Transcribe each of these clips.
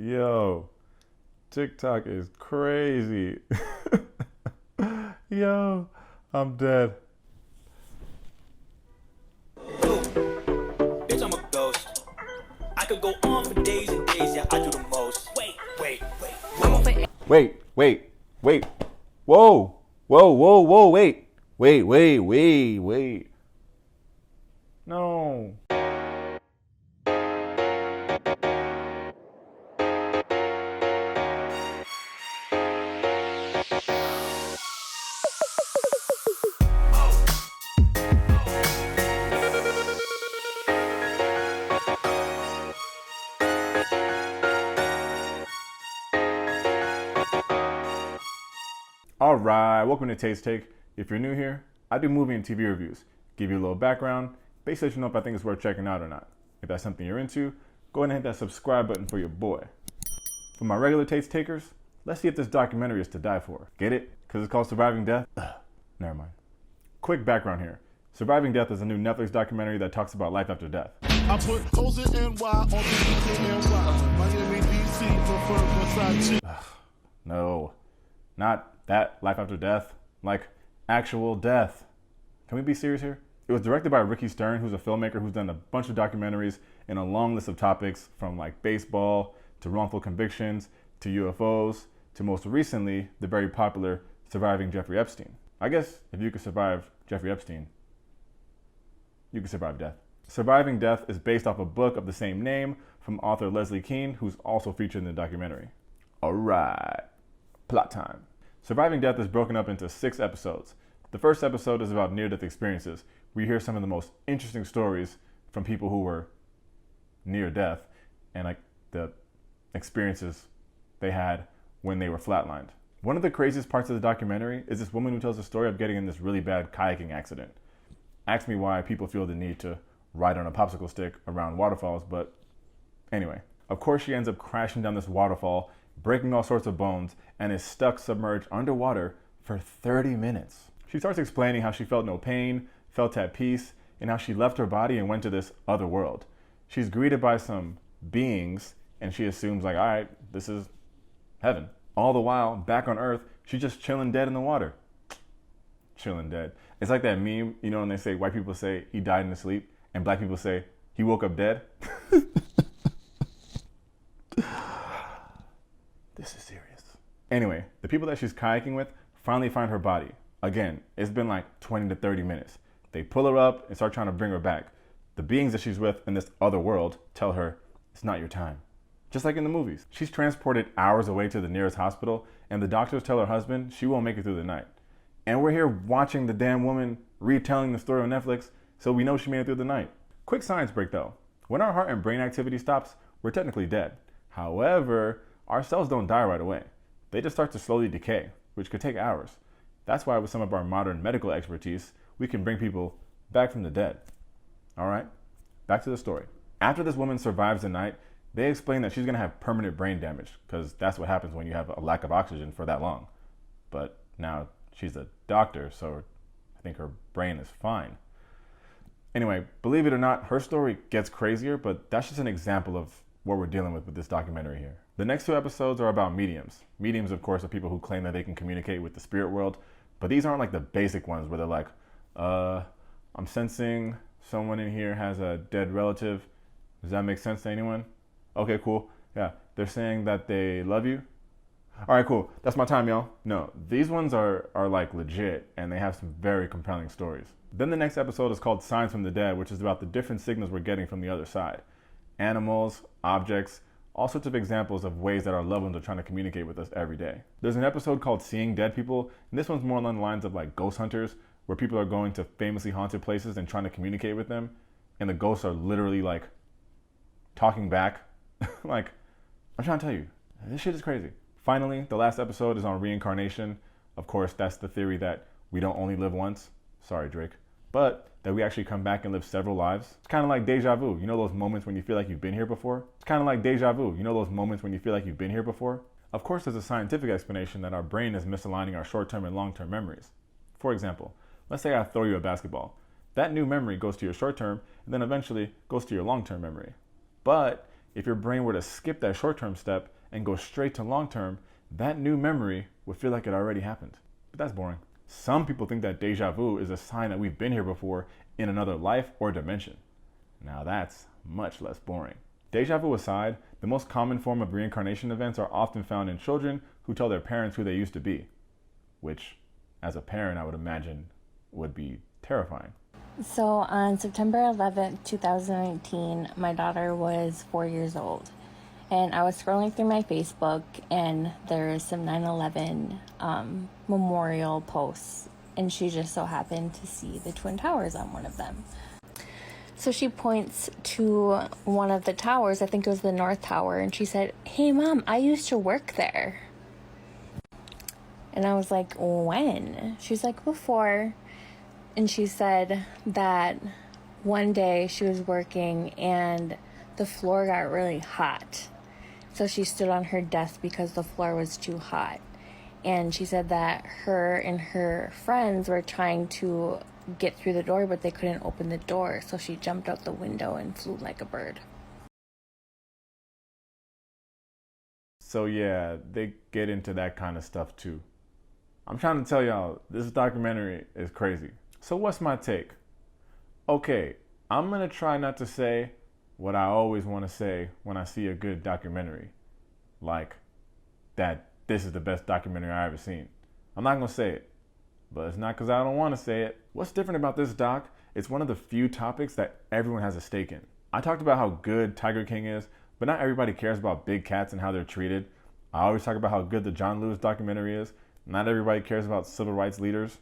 Yo, TikTok is crazy. Yo, I'm dead. Bitch, I'm a ghost. I could go on for days and days, yeah, I do the most. Wait. Whoa, wait. No. All right, welcome to Taste Take. If you're new here, I do movie and TV reviews. Give you a little background, basically let you know if I think it's worth checking out or not. If that's something you're into, go ahead and hit that subscribe button for your boy. For my regular Taste Takers, let's see if this documentary is to die for. Get it? Because it's called Surviving Death? Never mind. Quick background here. Surviving Death is a new Netflix documentary that talks about life after death. I put Cozy NY on BKNY. Miami, DC, prefer Versace. No, not that life after death, like actual death. Can we be serious here? It was directed by Ricky Stern, who's a filmmaker who's done a bunch of documentaries and a long list of topics from like baseball to wrongful convictions to UFOs to most recently the very popular Surviving Jeffrey Epstein. I guess if you could survive Jeffrey Epstein, you could survive death. Surviving Death is based off a book of the same name from author Leslie Kean, who's also featured in the documentary. All right, plot time. Surviving Death is broken up into 6 episodes. The first episode is about near-death experiences. We hear some of the most interesting stories from people who were near death and like the experiences they had when they were flatlined. One of the craziest parts of the documentary is this woman who tells the story of getting in this really bad kayaking accident. Ask me why people feel the need to ride on a popsicle stick around waterfalls, but anyway. Of course, she ends up crashing down this waterfall, breaking all sorts of bones, and is stuck submerged underwater for 30 minutes. She starts explaining how she felt no pain, felt at peace, and how she left her body and went to this other world. She's greeted by some beings, and she assumes like, all right, this is heaven. All the while, back on Earth, she's just chilling dead in the water. Chilling dead. It's like that meme, you know, when they say, white people say he died in his sleep, and black people say he woke up dead. This is serious. Anyway, the people that she's kayaking with finally find her body. Again, it's been like 20 to 30 minutes. They pull her up and start trying to bring her back. The beings that she's with in this other world tell her, it's not your time. Just like in the movies. She's transported hours away to the nearest hospital, and the doctors tell her husband she won't make it through the night. And we're here watching the damn woman retelling the story on Netflix, so we know she made it through the night. Quick science break though. When our heart and brain activity stops, we're technically dead. However, our cells don't die right away. They just start to slowly decay, which could take hours. That's why with some of our modern medical expertise, we can bring people back from the dead. All right, back to the story. After this woman survives the night, they explain that she's gonna have permanent brain damage because that's what happens when you have a lack of oxygen for that long. But now she's a doctor, so I think her brain is fine. Anyway, believe it or not, her story gets crazier, but that's just an example of what we're dealing with this documentary here. The next 2 episodes are about mediums. Mediums, of course, are people who claim that they can communicate with the spirit world, but these aren't like the basic ones where they're like, I'm sensing someone in here has a dead relative. Does that make sense to anyone? Okay, cool. Yeah, they're saying that they love you. All right, cool. That's my time, y'all. No, these ones are like legit, and they have some very compelling stories. Then the next episode is called Signs from the Dead, which is about the different signals we're getting from the other side. Animals, objects, all sorts of examples of ways that our loved ones are trying to communicate with us every day. There's an episode called Seeing Dead People, and this one's more along the lines of like ghost hunters, where people are going to famously haunted places and trying to communicate with them, and the ghosts are literally like talking back. Like, I'm trying to tell you, this shit is crazy. Finally, the last episode is on reincarnation. Of course, that's the theory that we don't only live once. Sorry, Drake. But that we actually come back and live several lives. It's kind of like deja vu. You know those moments when you feel like you've been here before? It's kind of like deja vu. You know those moments when you feel like you've been here before? Of course, there's a scientific explanation that our brain is misaligning our short-term and long-term memories. For example, let's say I throw you a basketball. That new memory goes to your short-term and then eventually goes to your long-term memory. But if your brain were to skip that short-term step and go straight to long-term, that new memory would feel like it already happened. But that's boring. Some people think that deja vu is a sign that we've been here before in another life or dimension. Now that's much less boring. Deja vu aside, the most common form of reincarnation events are often found in children who tell their parents who they used to be, which, as a parent, I would imagine would be terrifying. So on September 11th, 2019, my daughter was 4 years old. And I was scrolling through my Facebook, and there's some 9/11 memorial posts. And she just so happened to see the Twin Towers on one of them. So she points to one of the towers, I think it was the North Tower, and she said, "Hey, Mom, I used to work there." And I was like, "When?" She's like, "Before." And she said that one day she was working and the floor got really hot. So she stood on her desk because the floor was too hot. And she said that her and her friends were trying to get through the door, but they couldn't open the door. So she jumped out the window and flew like a bird. So yeah, they get into that kind of stuff too. I'm trying to tell y'all, this documentary is crazy. So what's my take? Okay, I'm gonna try not to say what I always want to say when I see a good documentary. Like, that this is the best documentary I've ever seen. I'm not gonna say it, but it's not because I don't want to say it. What's different about this doc? It's one of the few topics that everyone has a stake in. I talked about how good Tiger King is, but not everybody cares about big cats and how they're treated. I always talk about how good the John Lewis documentary is. Not everybody cares about civil rights leaders.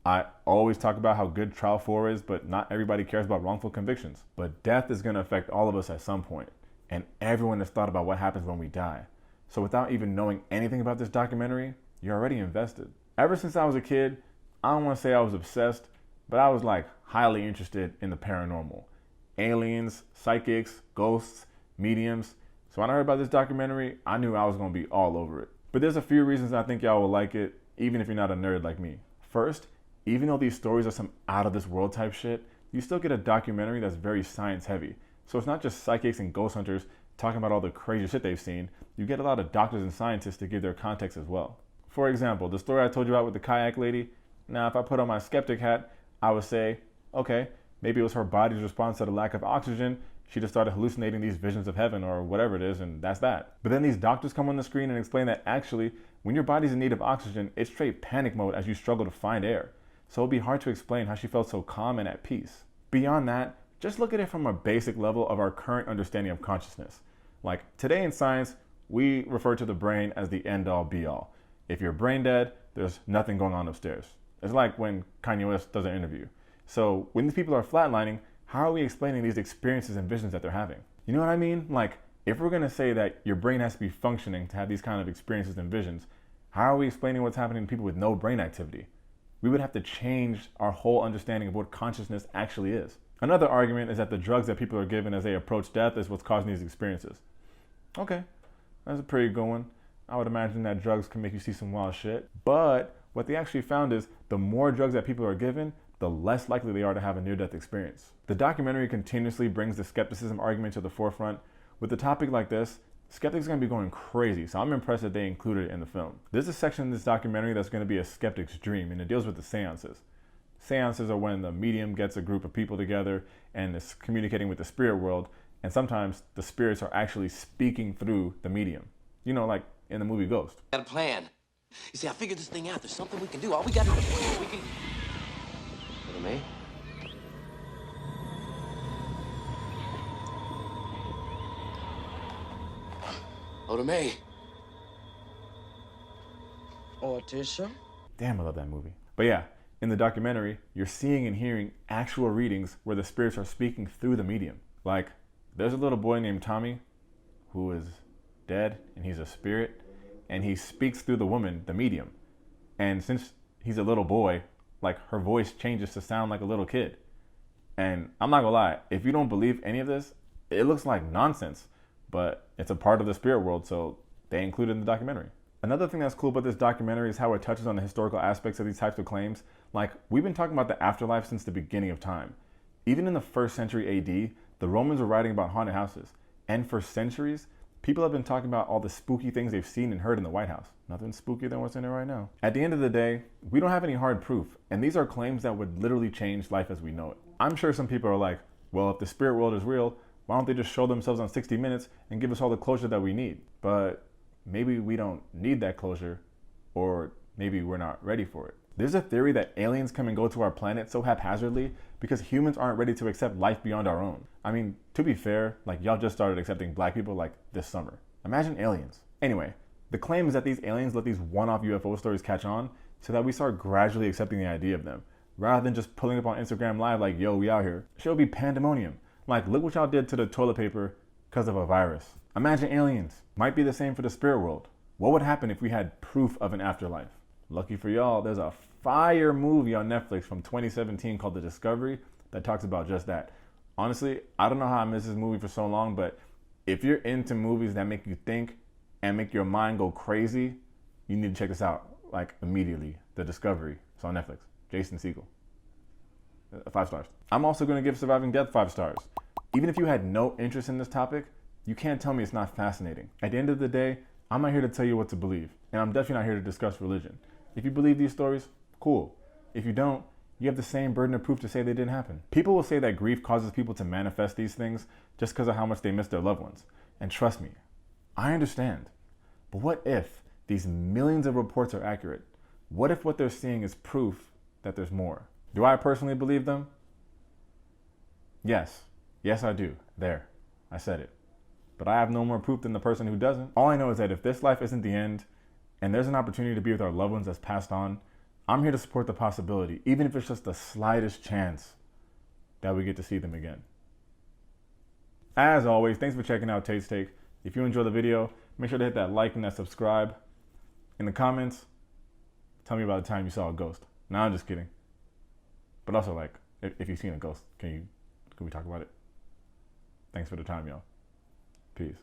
I always talk about how good Trial 4 is, but not everybody cares about wrongful convictions. But death is going to affect all of us at some point, and everyone has thought about what happens when we die. So without even knowing anything about this documentary, you're already invested. Ever since I was a kid, I don't want to say I was obsessed, but I was like highly interested in the paranormal. Aliens, psychics, ghosts, mediums. So when I heard about this documentary, I knew I was going to be all over it. But there's a few reasons I think y'all will like it, even if you're not a nerd like me. First, even though these stories are some out of this world type shit, you still get a documentary that's very science heavy. So it's not just psychics and ghost hunters talking about all the crazy shit they've seen. You get a lot of doctors and scientists to give their context as well. For example, the story I told you about with the kayak lady, now if I put on my skeptic hat, I would say, okay, maybe it was her body's response to the lack of oxygen. She just started hallucinating these visions of heaven or whatever it is, and that's that. But then these doctors come on the screen and explain that actually, when your body's in need of oxygen, it's straight panic mode as you struggle to find air. So it'd be hard to explain how she felt so calm and at peace. Beyond that, just look at it from a basic level of our current understanding of consciousness. Like today in science, we refer to the brain as the end-all be-all. If you're brain dead, there's nothing going on upstairs. It's like when Kanye West does an interview. So when these people are flatlining, how are we explaining these experiences and visions that they're having? You know what I mean? Like, if we're gonna say that your brain has to be functioning to have these kind of experiences and visions, how are we explaining what's happening to people with no brain activity? We would have to change our whole understanding of what consciousness actually is. Another argument is that the drugs that people are given as they approach death is what's causing these experiences. Okay, that's a pretty good one. I would imagine that drugs can make you see some wild shit. But what they actually found is the more drugs that people are given, the less likely they are to have a near-death experience. The documentary continuously brings the skepticism argument to the forefront. With a topic like this, skeptics are going to be going crazy, so I'm impressed that they included it in the film. There's a section in this documentary that's going to be a skeptic's dream, and it deals with the seances. Seances are when the medium gets a group of people together and is communicating with the spirit world, and sometimes the spirits are actually speaking through the medium. You know, like in the movie Ghost. Got a plan. You see, I figured this thing out. There's something we can do. All we got to do is we can... Look at me. Hello to me. Ortisha? Damn, I love that movie. But yeah, in the documentary, you're seeing and hearing actual readings where the spirits are speaking through the medium. Like, there's a little boy named Tommy who is dead, and he's a spirit, and he speaks through the woman, the medium. And since he's a little boy, like, her voice changes to sound like a little kid. And I'm not gonna lie, if you don't believe any of this, it looks like nonsense, but it's a part of the spirit world, so they include it in the documentary. Another thing that's cool about this documentary is how it touches on the historical aspects of these types of claims. Like, we've been talking about the afterlife since the beginning of time. Even in the 1st century AD, the Romans were writing about haunted houses, And for centuries, people have been talking about all the spooky things they've seen and heard in the White House. Nothing spookier than what's in it right now. At the end of the day, we don't have any hard proof, and these are claims that would literally change life as we know it. I'm sure some people are like, well, if the spirit world is real, why don't they just show themselves on 60 Minutes and give us all the closure that we need? But maybe we don't need that closure, or maybe we're not ready for it. There's a theory that aliens come and go to our planet so haphazardly because humans aren't ready to accept life beyond our own. I mean, to be fair, like y'all just started accepting black people like this summer. Imagine aliens. Anyway, the claim is that these aliens let these one-off UFO stories catch on so that we start gradually accepting the idea of them, rather than just pulling up on Instagram Live like, yo, we out here. Shit'll be pandemonium. Like, look what y'all did to the toilet paper because of a virus. Imagine aliens. Might be the same for the spirit world. What would happen if we had proof of an afterlife? Lucky for y'all, there's a fire movie on Netflix from 2017 called The Discovery that talks about just that. Honestly, I don't know how I missed this movie for so long, but if you're into movies that make you think and make your mind go crazy, you need to check this out, like immediately. The Discovery. It's on Netflix. Jason Segel. 5 stars. I'm also going to give Surviving Death 5 stars. Even if you had no interest in this topic, you can't tell me it's not fascinating. At the end of the day, I'm not here to tell you what to believe, and I'm definitely not here to discuss religion. If you believe these stories, cool. If you don't, you have the same burden of proof to say they didn't happen. People will say that grief causes people to manifest these things just because of how much they miss their loved ones. And trust me, I understand. But what if these millions of reports are accurate? What if what they're seeing is proof that there's more? Do I personally believe them? Yes. Yes, I do. There. I said it. But I have no more proof than the person who doesn't. All I know is that if this life isn't the end, and there's an opportunity to be with our loved ones that's passed on, I'm here to support the possibility, even if it's just the slightest chance that we get to see them again. As always, thanks for checking out Tate's Take. If you enjoyed the video, make sure to hit that like and that subscribe. In the comments, tell me about the time you saw a ghost. No, I'm just kidding. But also, like, if you've seen a ghost, can we talk about it? Thanks for the time, y'all. Peace.